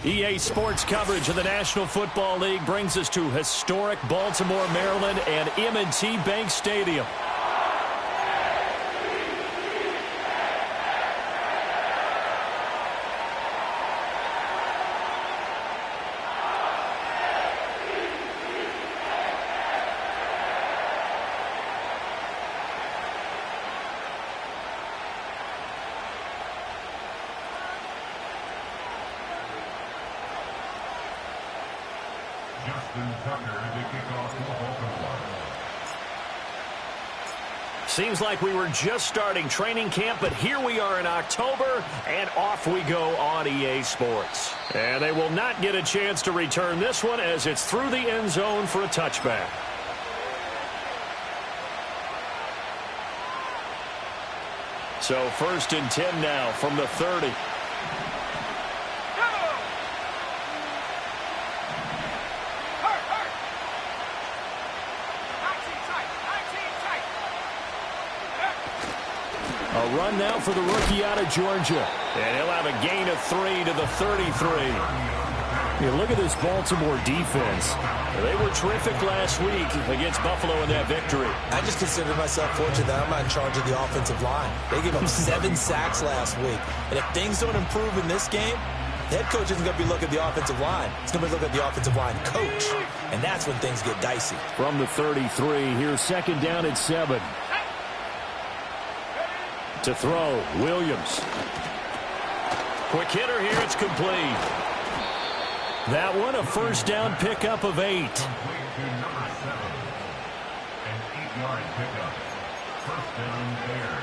EA Sports coverage of the National Football League brings us to historic Baltimore, Maryland, and M&T Bank Stadium. Seems like we were just starting training camp, but here we are in October, and off we go on EA Sports. And they will not get a chance to return this one as it's through the end zone for a touchback. So 1st and 10 now from the 30. A run now for the rookie out of Georgia. And he'll have a gain of 3 to the 33. You look at this Baltimore defense. They were terrific last week against Buffalo in that victory. I just consider myself fortunate that I'm not in charge of the offensive line. They gave up 7 sacks last week. And if things don't improve in this game, the head coach isn't going to be looking at the offensive line. He's going to be looking at the offensive line coach. And that's when things get dicey. From the 33, here's 2nd down and 7. To throw, Williams. Quick hitter here, it's complete. That one, a 1st down pickup of 8. An 8-yard pickup. 1st down there.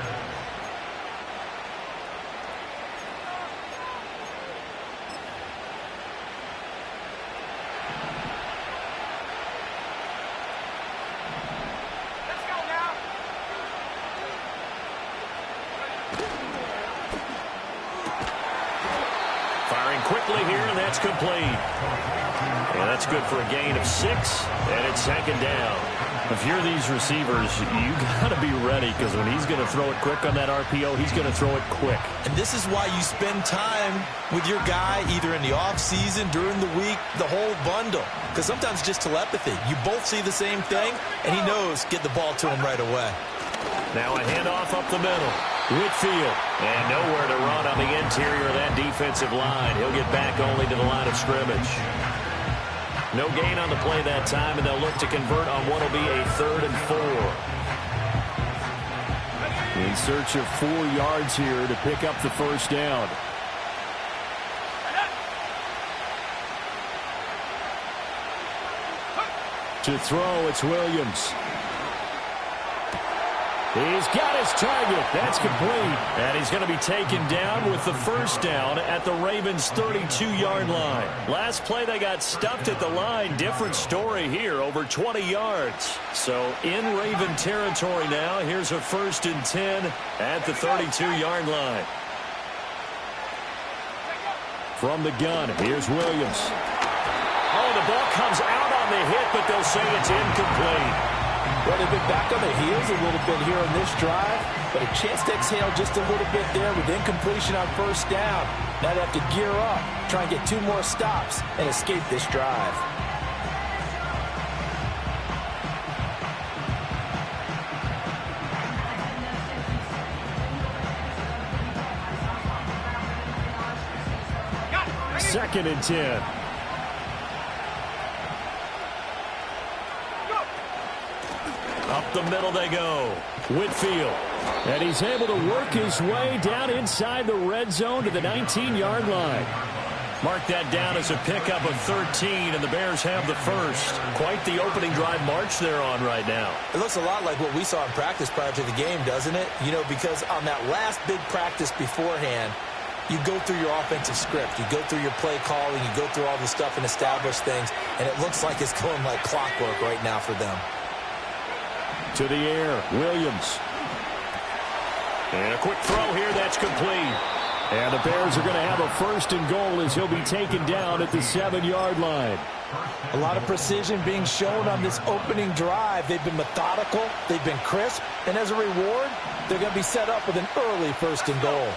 Quickly here, and that's complete. And that's good for a gain of 6, and it's 2nd down. If you're these receivers, you got to be ready, because when he's going to throw it quick on that RPO, he's going to throw it quick. And this is why you spend time with your guy either in the offseason, during the week, the whole bundle. Because sometimes just telepathy. You both see the same thing, and he knows get the ball to him right away. Now a handoff up the middle. Whitfield, and nowhere to run on the interior of that defensive line. He'll get back only to the line of scrimmage. No gain on the play that time, and they'll look to convert on what will be a 3rd and 4. In search of 4 yards here to pick up the 1st down. To throw, it's Williams. He's got his target. That's complete. And he's going to be taken down with the 1st down at the Ravens' 32-yard line. Last play, they got stuffed at the line. Different story here, over 20 yards. So in Raven territory now. Here's a 1st and 10 at the 32-yard line. From the gun, here's Williams. Oh, the ball comes out on the hit, but they'll say it's incomplete. Well, they've been back on their heels a little bit here on this drive, but a chance to exhale just a little bit there with incompletion on 1st down. Now they have to gear up, try and get 2 more stops, and escape this drive. Second and 10. Up the middle they go. Whitfield. And he's able to work his way down inside the red zone to the 19-yard line. Mark that down as a pickup of 13, and the Bears have the 1st. Quite the opening drive march they're on right now. It looks a lot like what we saw in practice prior to the game, doesn't it? You know, because on that last big practice beforehand, you go through your offensive script. You go through your play calling. You go through all the stuff and establish things, and it looks like it's going like clockwork right now for them. To the air, Williams. And a quick throw here, that's complete. And the Bears are going to have a 1st and goal as he'll be taken down at the 7-yard line. A lot of precision being shown on this opening drive. They've been methodical, they've been crisp, and as a reward, they're going to be set up with an early 1st and goal.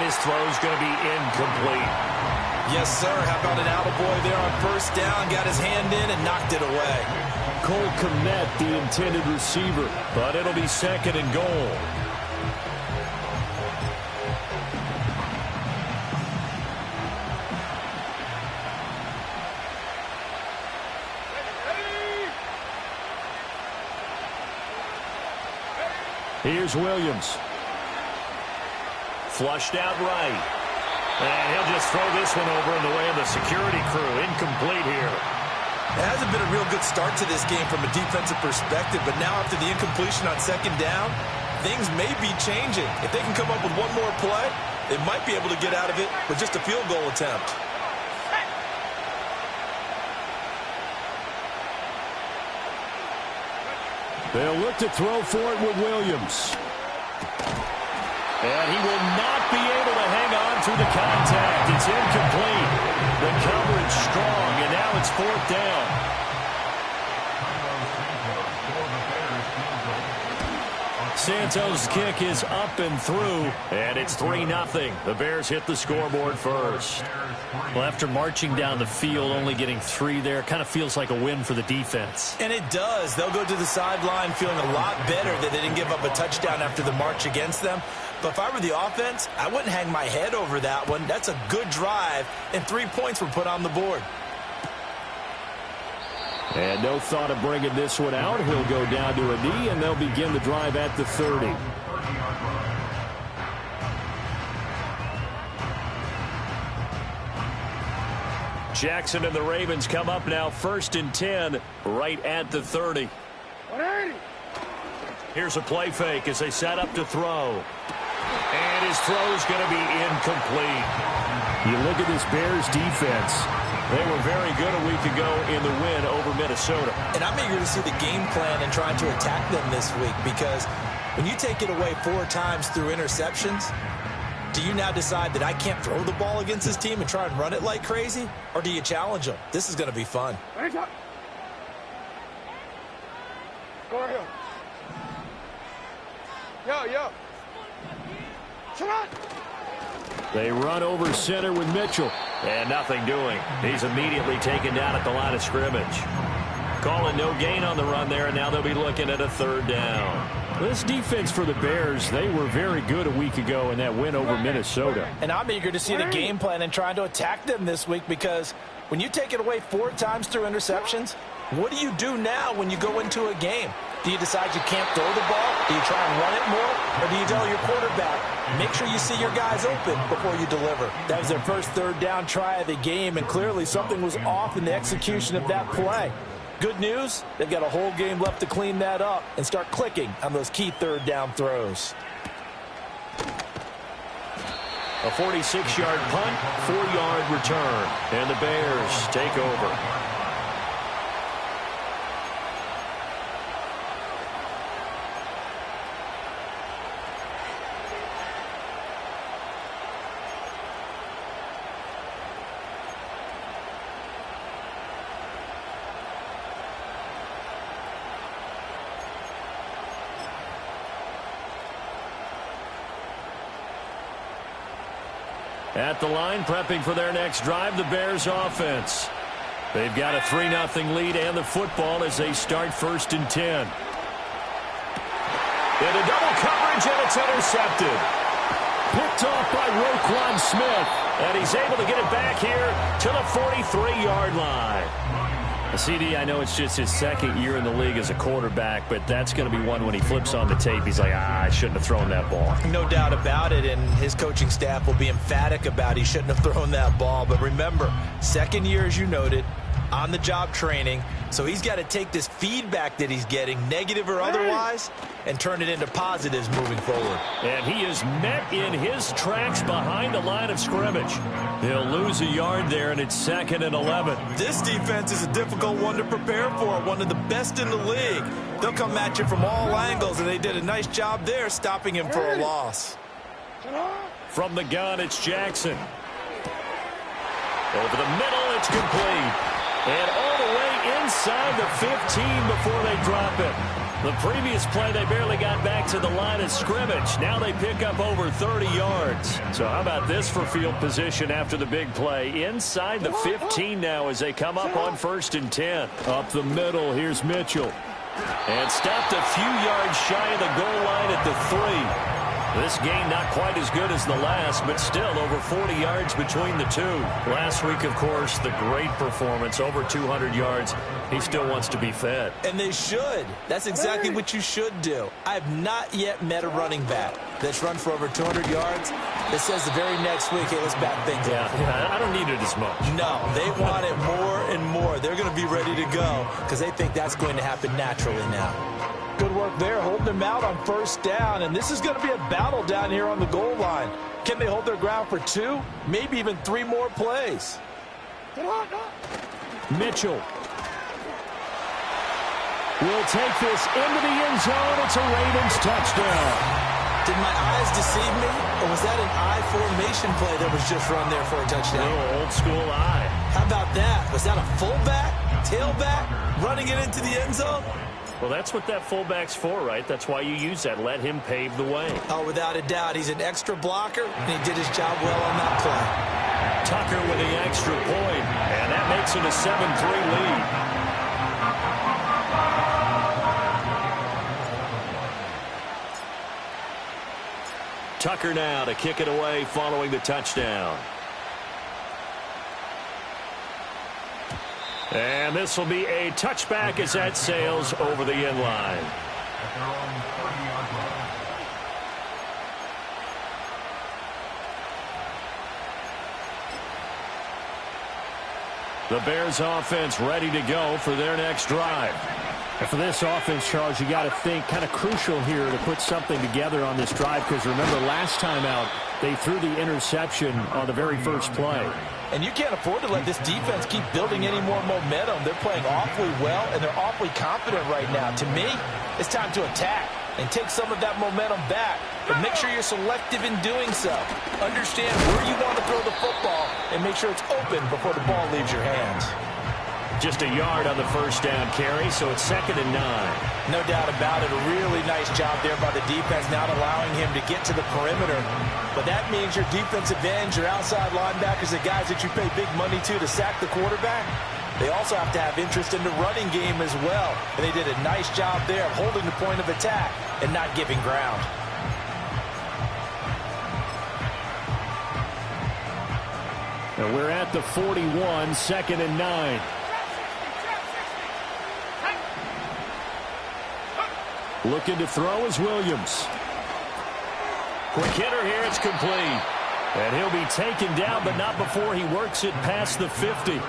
his throw's going to be incomplete. Yes, sir. How about an attaboy there on first down? Got his hand in and knocked it away. Cole Kmet, the intended receiver, but it'll be second and goal. Here's Williams. Flushed out right. And he'll just throw this one over in the way of the security crew. Incomplete here. It hasn't been a real good start to this game from a defensive perspective, but now after the incompletion on second down, things may be changing. If they can come up with one more play, they might be able to get out of it with just a field goal attempt. They'll look to throw for it with Williams. And he will not be able to hang on through the contact. It's incomplete. The coverage strong, and now it's fourth down. Santos' kick is up and through, and it's 3-0. The Bears hit the scoreboard first. Well, after marching down the field, only getting 3 there, kind of feels like a win for the defense. And it does. They'll go to the sideline feeling a lot better that they didn't give up a touchdown after the march against them. But if I were the offense, I wouldn't hang my head over that one. That's a good drive, and 3 points were put on the board. And no thought of bringing this one out. He'll go down to a knee, and they'll begin the drive at the 30. Jackson and the Ravens come up now, 1st and 10, right at the 30. Here's a play fake as they set up to throw. And his throw's going to be incomplete. You look at this Bears defense. They were very good a week ago in the win over Minnesota. And I'm eager to see the game plan and trying to attack them this week, because when you take it away 4 times through interceptions, do you now decide that I can't throw the ball against this team and try and run it like crazy? Or do you challenge them? This is going to be fun. Yo. They run over center with Mitchell. And nothing doing. He's immediately taken down at the line of scrimmage. Calling no gain on the run there, and now they'll be looking at a 3rd down. This defense for the Bears, they were very good a week ago in that win over Minnesota. And I'm eager to see the game plan and trying to attack them this week, because when you take it away 4 times through interceptions, what do you do now when you go into a game? Do you decide you can't throw the ball? Do you try and run it more? Or do you tell your quarterback, make sure you see your guys open before you deliver? That was their first 3rd down try of the game, and clearly something was off in the execution of that play. Good news, they've got a whole game left to clean that up and start clicking on those key 3rd down throws. A 46-yard punt, 4-yard return, and the Bears take over. At the line, prepping for their next drive, the Bears offense. They've got a 3-0 lead and the football as they start 1st and 10. And a double coverage, and it's intercepted. Picked off by Roquan Smith, and he's able to get it back here to the 43-yard line. CD, I know it's just his 2nd year in the league as a quarterback, but that's going to be one when he flips on the tape, he's like, I shouldn't have thrown that ball. No doubt about it, and his coaching staff will be emphatic about he shouldn't have thrown that ball. But remember, 2nd year, as you noted, on-the-job training, so he's got to take this feedback that he's getting, negative or otherwise, and turn it into positives moving forward. And he is met in his tracks behind the line of scrimmage. He'll lose a yard there, and it's 2nd and 11. This defense is a difficult one to prepare for, one of the best in the league. They'll come at you from all angles, and they did a nice job there stopping him for a loss. From the gun, it's Jackson. Over the middle, it's complete. And all the way inside the 15 before they drop it. The previous play, they barely got back to the line of scrimmage. Now they pick up over 30 yards. So how about this for field position after the big play? Inside the 15 now as they come up on 1st and 10. Up the middle, here's Mitchell. And stopped a few yards shy of the goal line at the 3. This game not quite as good as the last, but still over 40 yards between the two. Last week, of course, the great performance, over 200 yards. He still wants to be fed. And they should. That's exactly what you should do. I have not yet met a running back that's run for over 200 yards that says the very next week, hey, let's back things up. Yeah, I don't need it as much. No, they want it more and more. They're going to be ready to go because they think that's going to happen naturally now. Good work there, holding them out on 1st down, and this is going to be a battle down here on the goal line. Can they hold their ground for 2, maybe even 3 more plays? Mitchell will take this into the end zone. It's a Ravens touchdown. Did my eyes deceive me, or was that an I formation play that was just run there for a touchdown? Little old school I. How about that? Was that a fullback, tailback, running it into the end zone? Well, that's what that fullback's for, right? That's why you use that. Let him pave the way. Oh, without a doubt. He's an extra blocker, and he did his job well on that play. Tucker with the extra point, and that makes it a 7-3 lead. Tucker now to kick it away following the touchdown. And this will be a touchback as that sails over the end line. At their own 30-yard line. The Bears offense ready to go for their next drive. And for this offense, Charles, you got to think kind of crucial here to put something together on this drive, because remember last time out they threw the interception on the very first play. And you can't afford to let this defense keep building any more momentum. They're playing awfully well, and they're awfully confident right now. To me, it's time to attack and take some of that momentum back. But make sure you're selective in doing so. Understand where you want to throw the football and make sure it's open before the ball leaves your hands. Just a yard on the first down carry, so it's 2nd and 9. No doubt about it. A really nice job there by the defense, not allowing him to get to the perimeter. But that means your defensive ends, your outside linebackers, the guys that you pay big money to sack the quarterback, they also have to have interest in the running game as well. And they did a nice job there of holding the point of attack and not giving ground. And we're at the 41, 2nd and 9. Looking to throw is Williams. Quick hitter here, it's complete. And he'll be taken down, but not before he works it past the 50.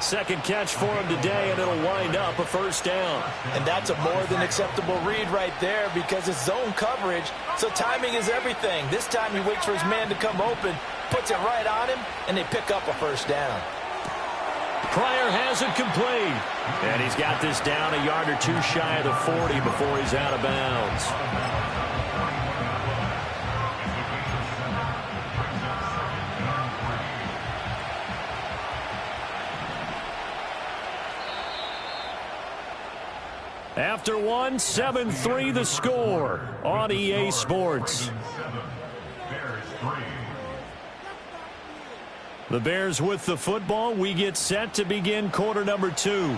Second catch for him today, and it'll wind up a first down. And that's a more than acceptable read right there because it's zone coverage, so timing is everything. This time he waits for his man to come open, puts it right on him, and they pick up a first down. Pryor has it complete. And he's got this down a yard or two shy of the 40 before he's out of bounds. After one, 7-3 the score on EA Sports. The Bears with the football. We get set to begin quarter number 2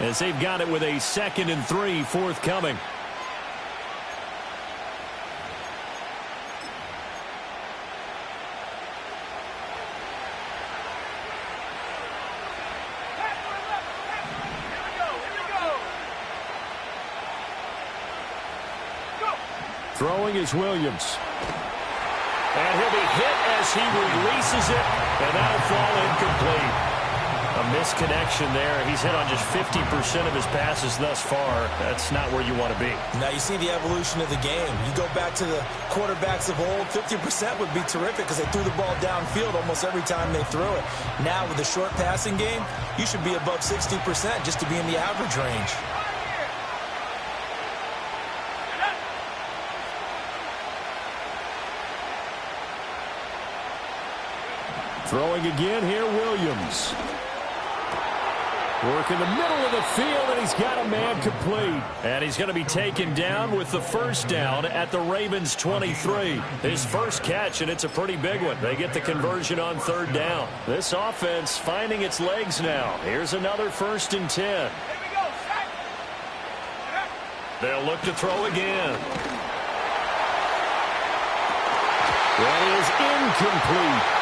as they've got it with a 2nd and 3 forthcoming. Throwing is Williams. And he'll be hit as he releases it, and that'll fall incomplete. A misconnection there. He's hit on just 50% of his passes thus far. That's not where you want to be. Now you see the evolution of the game. You go back to the quarterbacks of old, 50% would be terrific because they threw the ball downfield almost every time they threw it. Now with the short passing game, you should be above 60% just to be in the average range. Throwing again here, Williams. Working the middle of the field, and he's got a man complete. And he's going to be taken down with the first down at the Ravens' 23. His first catch, and it's a pretty big one. They get the conversion on third down. This offense finding its legs now. Here's another 1st and 10. They'll look to throw again. That is incomplete.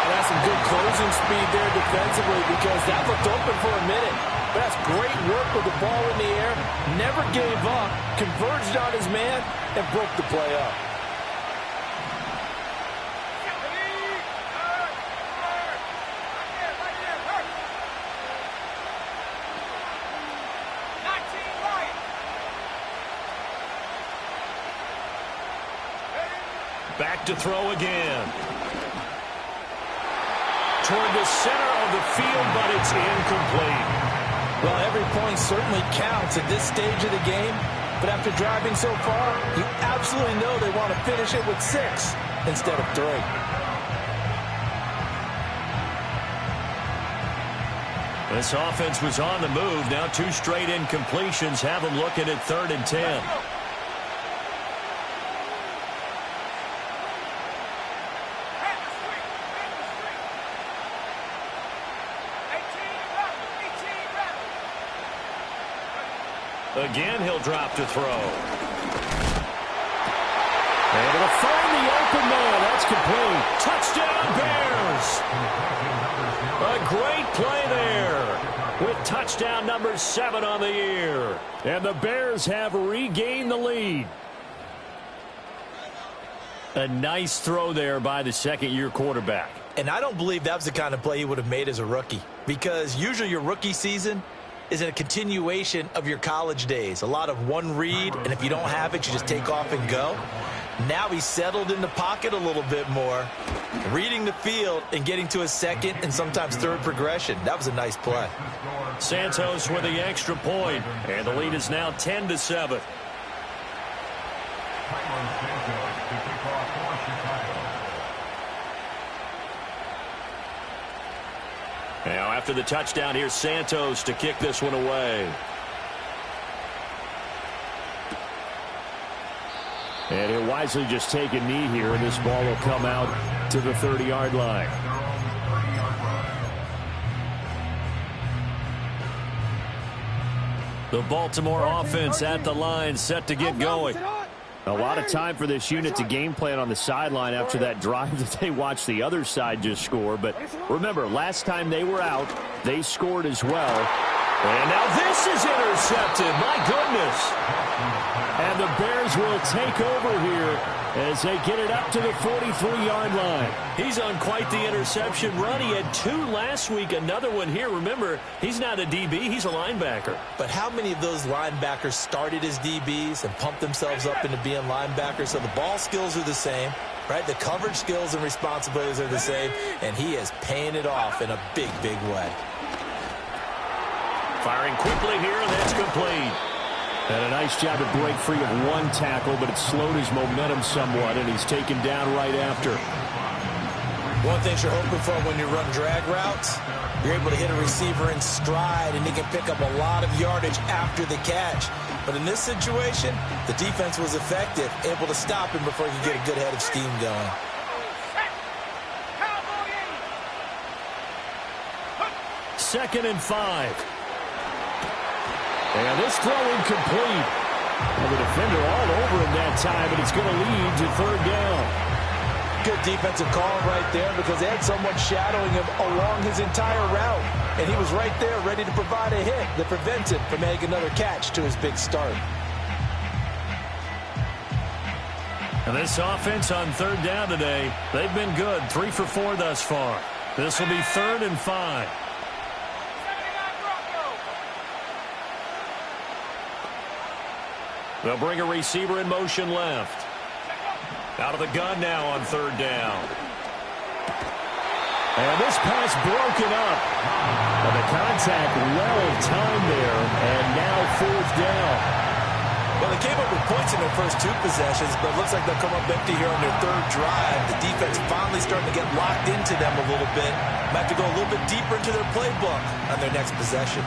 That's some good closing speed there defensively because that looked open for a minute. But that's great work with the ball in the air. Never gave up, converged on his man, and broke the play up. Back to throw again. Toward the center of the field, but it's incomplete. Well, every point certainly counts at this stage of the game, but after driving so far, you absolutely know they want to finish it with 6 instead of 3. This offense was on the move. Now 2 straight incompletions have them looking at 3rd and 10. Again, he'll drop to throw. Able to find the open man. That's complete. Touchdown, Bears. A great play there with touchdown number 7 on the year. And the Bears have regained the lead. A nice throw there by the second-year quarterback. And I don't believe that was the kind of play he would have made as a rookie, because usually your rookie season is a continuation of your college days. A lot of one read, and if you don't have it, you just take off and go. Now he's settled in the pocket a little bit more, reading the field and getting to a second and sometimes third progression. That was a nice play. Santos with the extra point, and the lead is now 10-7. Now after the touchdown, here's Santos to kick this one away. And he'll wisely just take a knee here, and this ball will come out to the 30-yard line. The Baltimore offense at the line, set to get going. A lot of time for this unit to game plan on the sideline after that drive that they watched the other side just score. But remember, last time they were out, they scored as well. And now this is intercepted. My goodness. And the Bears will take over here as they get it up to the 43-yard line. He's on quite the interception run. He had 2 last week, another one here. Remember, he's not a DB, he's a linebacker. But how many of those linebackers started as DBs and pumped themselves up into being linebackers? So the ball skills are the same, right? The coverage skills and responsibilities are the same, and he is paying it off in a big, big way. Firing quickly here, and that's complete. And a nice job to break free of 1 tackle, but it slowed his momentum somewhat, and he's taken down right after. One thing you're hoping for when you run drag routes, you're able to hit a receiver in stride, and he can pick up a lot of yardage after the catch. But in this situation, the defense was effective, able to stop him before he could get a good head of steam going. Second and 5. And this throw incomplete. And the defender all over him that time, and it's going to lead to 3rd down. Good defensive call right there because they had someone shadowing him along his entire route. And he was right there ready to provide a hit that prevents him from making another catch to his big start. And this offense on 3rd down today, they've been good. 3 for 4 thus far. This will be 3rd and 5. They'll bring a receiver in motion left. Out of the gun now on 3rd down. And this pass broken up. And the contact well timed there. And now 4th down. Well, they came up with points in their first 2 possessions, but it looks like they'll come up empty here on their 3rd drive. The defense finally starting to get locked into them a little bit. Might have to go a little bit deeper into their playbook on their next possession.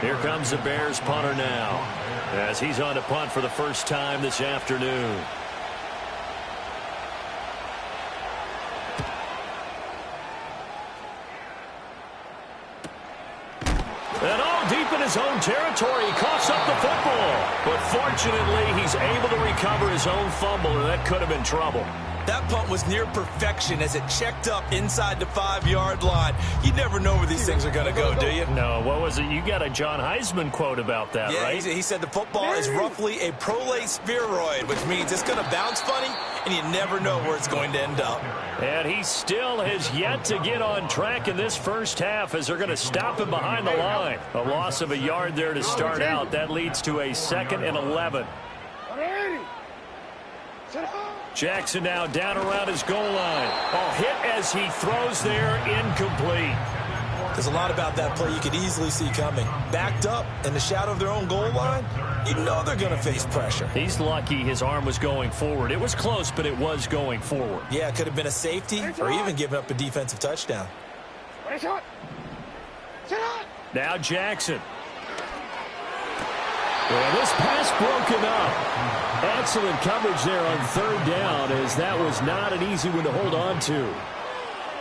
Here comes the Bears punter now, as he's on to punt for the first time this afternoon. And all deep in his own territory, he coughs up the football. But fortunately, he's able to recover his own fumble, and that could have been trouble. That punt was near perfection as it checked up inside the 5-yard line. You never know where these things are going to go, do you? No, what was it? You got a John Heisman quote about that, yeah, right? He said the football is roughly a prolate spheroid, which means it's going to bounce funny, and you never know where it's going to end up. And he still has yet to get on track in this first half as they're going to stop him behind the line. A loss of a yard there to start out. That leads to a 2nd and 11. Jackson now down around his goal line. Hit as he throws there, incomplete. There's a lot about that play you could easily see coming. Backed up in the shadow of their own goal line, you know they're going to face pressure. He's lucky his arm was going forward. It was close, but it was going forward. Yeah, it could have been a safety or even given up a defensive touchdown. Now Jackson. Well, this pass broken up. Excellent coverage there on 3rd down, as that was not an easy one to hold on to.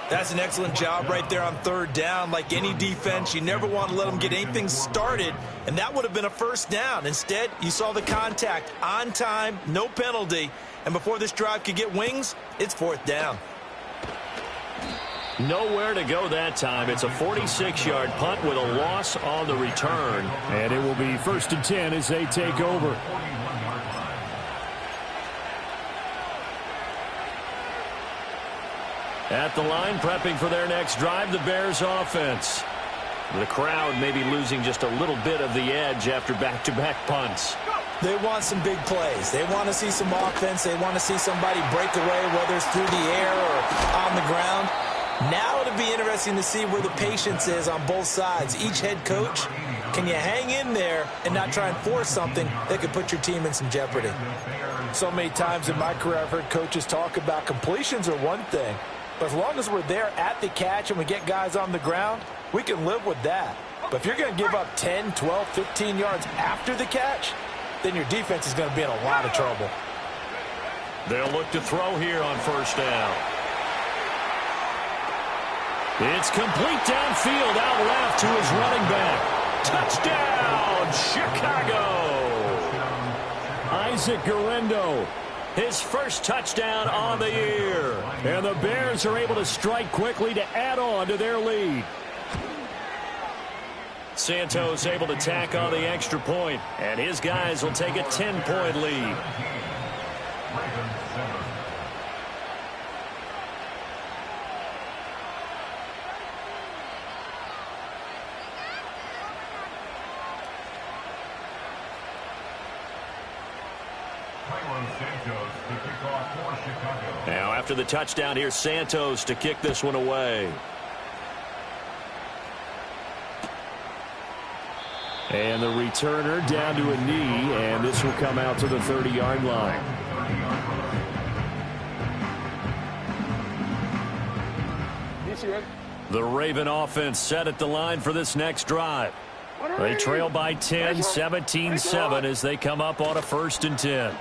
That's an excellent job right there on 3rd down. Like any defense, you never want to let them get anything started, and that would have been a 1st down. Instead, you saw the contact on time, no penalty, and before this drive could get wings, it's 4th down. Nowhere to go that time. It's a 46-yard punt with a loss on the return. And it will be 1st and 10 as they take over. At the line, prepping for their next drive, the Bears offense. The crowd maybe losing just a little bit of the edge after back-to-back punts. They want some big plays. They want to see some offense. They want to see somebody break away, whether it's through the air or on the ground. Now it'll be interesting to see where the patience is on both sides. Each head coach, can you hang in there and not try and force something that could put your team in some jeopardy? So many times in my career I've heard coaches talk about completions are one thing, but as long as we're there at the catch and we get guys on the ground, we can live with that. But if you're going to give up 10, 12, 15 yards after the catch, then your defense is going to be in a lot of trouble. They'll look to throw here on 1st down. It's complete downfield, out left to his running back. Touchdown, Chicago! Isaac Guerendo, his first touchdown on the year. And the Bears are able to strike quickly to add on to their lead. Santos able to tack on the extra point, and his guys will take a 10-point lead. Now after the touchdown, here's Santos to kick this one away. And the returner down to a knee, and this will come out to the 30-yard line. The Raven offense set at the line for this next drive. They trail by 10, 17-7 as they come up on a 1st and 10.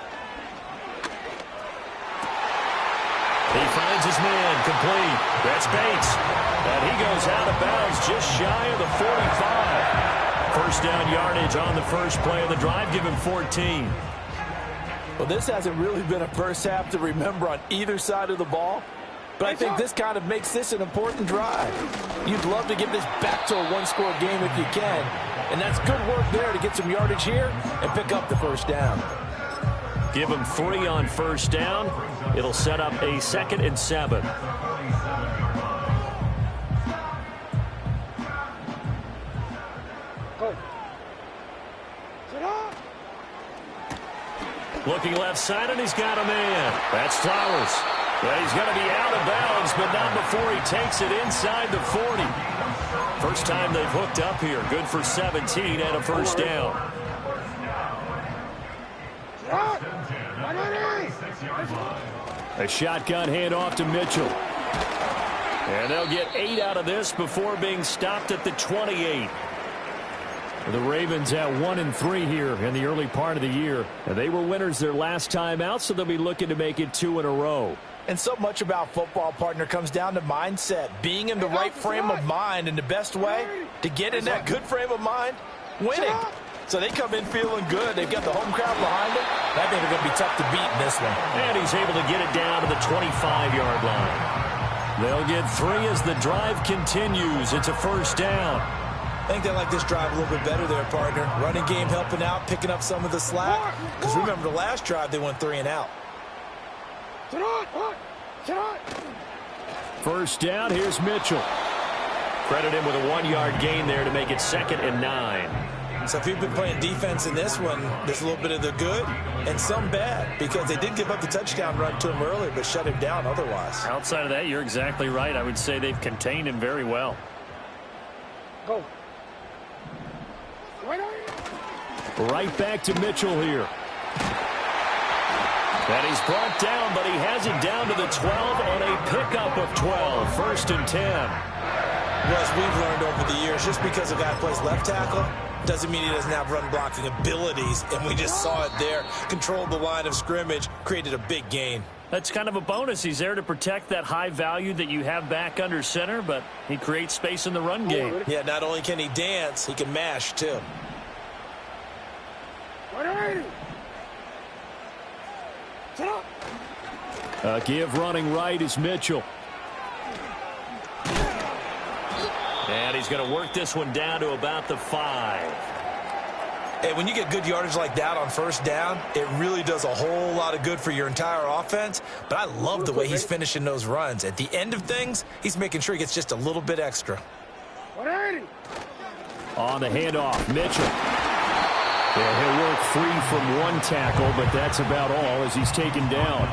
He finds his man, complete. That's Bates. And he goes out of bounds just shy of the 45. 1st down yardage on the first play of the drive, give him 14. Well, this hasn't really been a first half to remember on either side of the ball, but I think this kind of makes this an important drive. You'd love to get this back to a one-score game if you can, and that's good work there to get some yardage here and pick up the 1st down. Give him 3 on 1st down. It'll set up a 2nd and 7. Looking left side, and he's got a man. That's Flowers. But he's going to be out of bounds, but not before he takes it inside the 40. First time they've hooked up here. Good for 17 and a first down. A shotgun handoff to Mitchell. And they'll get 8 out of this before being stopped at the 28. The Ravens at 1-3 here in the early part of the year. And they were winners their last time out, so they'll be looking to make it 2 in a row. And so much about football, partner, comes down to mindset. Being in the right frame of mind, and the best way to get in that good frame of mind, winning. So they come in feeling good. They've got the home crowd behind them. I think they're going to be tough to beat in this one. And he's able to get it down to the 25-yard line. They'll get 3 as the drive continues. It's a first down. I think they like this drive a little bit better there, partner. Running game helping out, picking up some of the slack. Because remember, the last drive, they went 3 and out. First down, here's Mitchell. Credit him with a 1-yard gain there to make it 2nd and 9. So if you've been playing defense in this one, there's a little bit of the good and some bad, because they did give up the touchdown run to him earlier, but shut him down otherwise. Outside of that, you're exactly right. I would say they've contained him very well. Go. Right back to Mitchell here. And he's brought down, but he has it down to the 12 on a pickup of 12. 1st and 10. Well, as we've learned over the years, just because a guy plays left tackle doesn't mean he doesn't have run blocking abilities, and we just saw it there. Controlled the line of scrimmage, created a big gain. That's kind of a bonus. He's there to protect that high value that you have back under center, but he creates space in the run game. Yeah, not only can he dance, he can mash, too. Give running right is Mitchell. And he's going to work this one down to about the 5. Hey, when you get good yardage like that on first down, it really does a whole lot of good for your entire offense. But I love the way he's finishing those runs. At the end of things, he's making sure he gets just a little bit extra. On the handoff, Mitchell. Yeah, he'll work free from 1 tackle, but that's about all as he's taken down.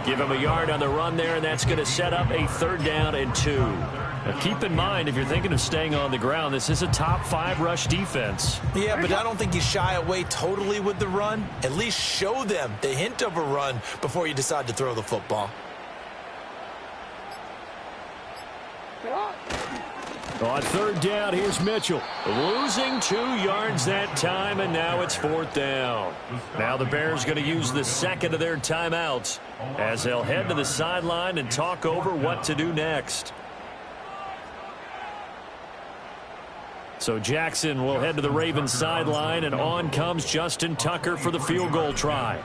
Give him a yard on the run there, and that's going to set up a 3rd down and 2. Now keep in mind, if you're thinking of staying on the ground, this is a top 5 rush defense. Yeah, but I don't think you shy away totally with the run. At least show them the hint of a run before you decide to throw the football. On 3rd down, here's Mitchell. Losing 2 yards that time, and now it's 4th down. Now the Bears going to use the 2nd of their timeouts as they'll head to the sideline and talk over what to do next. So Jackson will head to the Ravens sideline, and on comes Justin Tucker for the field goal try.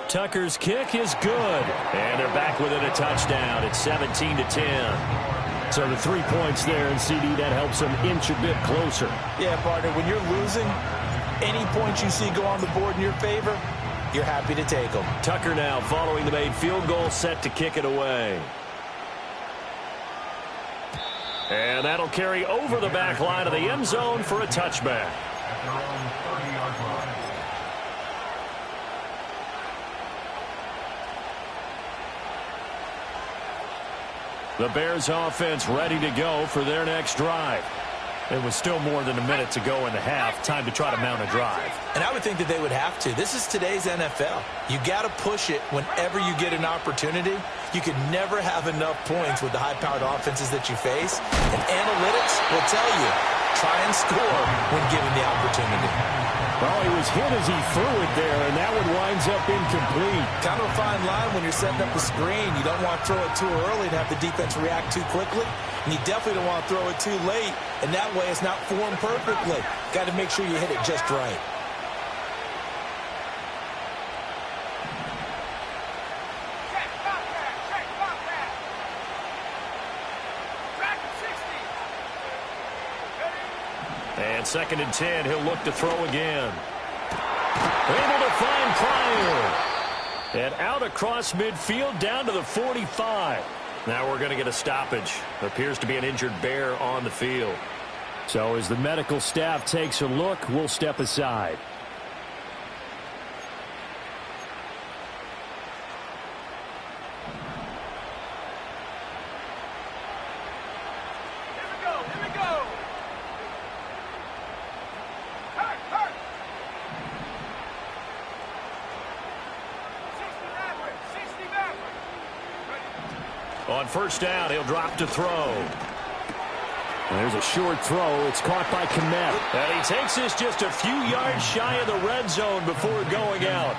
Tucker's kick is good, and they're back within a touchdown. It's 17-10. So the 3 points there, and CD, that helps them inch a bit closer. Yeah, partner, when you're losing, any points you see go on the board in your favor, you're happy to take them. Tucker now following the made field goal, set to kick it away. And that'll carry over the back line of the end zone for a touchback. At their own 30-yard line. The Bears offense ready to go for their next drive. It was still more than a minute to go in the half. Time to try to mount a drive. And I would think that they would have to. This is today's NFL. You got to push it whenever you get an opportunity. You can never have enough points with the high-powered offenses that you face. And analytics will tell you, try and score when given the opportunity. Well, he was hit as he threw it there, and that one winds up incomplete. Kind of a fine line when you're setting up a screen. You don't want to throw it too early and have the defense react too quickly. And you definitely don't want to throw it too late, and that way it's not formed perfectly. Got to make sure you hit it just right. And 2nd and 10, he'll look to throw again. Able to find Pryor. And out across midfield down to the 45. Now we're going to get a stoppage. There appears to be an injured Bear on the field. So as the medical staff takes a look, we'll step aside. On first down, he'll drop to throw. There's a short throw. It's caught by Kmet. And he takes this just a few yards shy of the red zone before going out.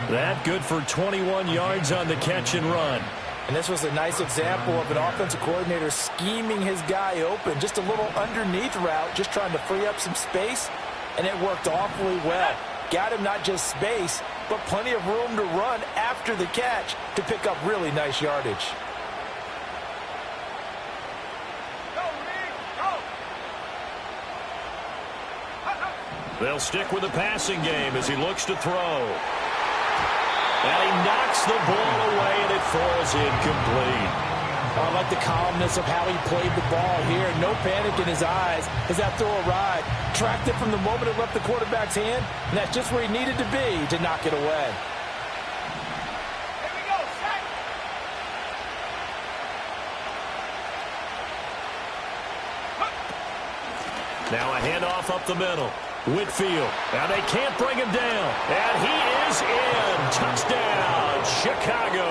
That good for 21 yards on the catch and run. And this was a nice example of an offensive coordinator scheming his guy open. Just a little underneath route, just trying to free up some space, and it worked awfully well. Got him not just space, but plenty of room to run after the catch to pick up really nice yardage. They'll stick with the passing game as he looks to throw. And he knocks the ball away, and it falls incomplete. I like the calmness of how he played the ball here. No panic in his eyes as that throw arrived. Tracked it from the moment it left the quarterback's hand, and that's just where he needed to be to knock it away. Now a handoff up the middle. Whitfield. Now they can't bring him down. And he is in. Touchdown, Chicago.